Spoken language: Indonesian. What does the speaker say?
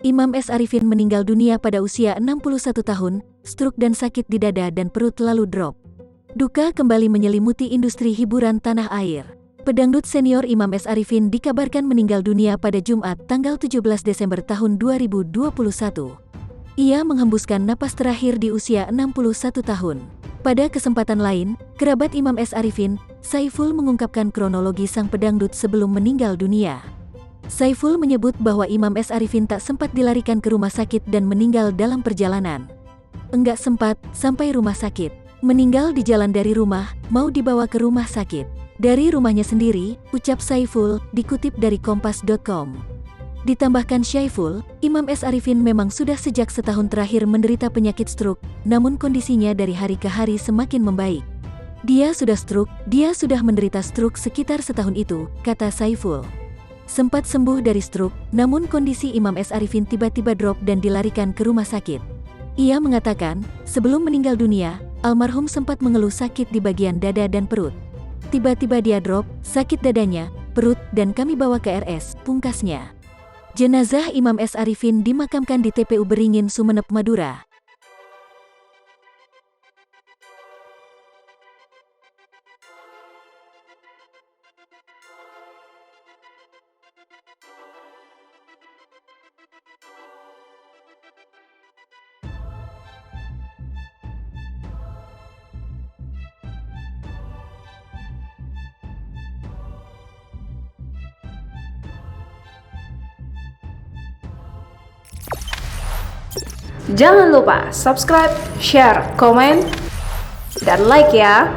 Imam S. Arifin meninggal dunia pada usia 61 tahun, stroke dan sakit di dada dan perut lalu drop. Duka kembali menyelimuti industri hiburan tanah air. Pedangdut senior Imam S. Arifin dikabarkan meninggal dunia pada Jumat tanggal 17 Desember tahun 2021. Ia menghembuskan napas terakhir di usia 61 tahun. Pada kesempatan lain, kerabat Imam S. Arifin, Saiful mengungkapkan kronologi sang pedangdut sebelum meninggal dunia. Saiful menyebut bahwa Imam S. Arifin tak sempat dilarikan ke rumah sakit dan meninggal dalam perjalanan. Enggak sempat sampai rumah sakit. Meninggal di jalan dari rumah, mau dibawa ke rumah sakit. Dari rumahnya sendiri, ucap Saiful, dikutip dari Kompas.com. Ditambahkan Saiful, Imam S. Arifin memang sudah sejak setahun terakhir menderita penyakit stroke, namun kondisinya dari hari ke hari semakin membaik. Dia sudah menderita stroke sekitar setahun itu, kata Saiful. Sempat sembuh dari stroke, namun kondisi Imam S. Arifin tiba-tiba drop dan dilarikan ke rumah sakit. Ia mengatakan, sebelum meninggal dunia, almarhum sempat mengeluh sakit di bagian dada dan perut. Tiba-tiba dia drop, sakit dadanya, perut, dan kami bawa ke RS, pungkasnya. Jenazah Imam S. Arifin dimakamkan di TPU Beringin, Sumeneb, Madura. Jangan lupa subscribe, share, komen, dan like ya.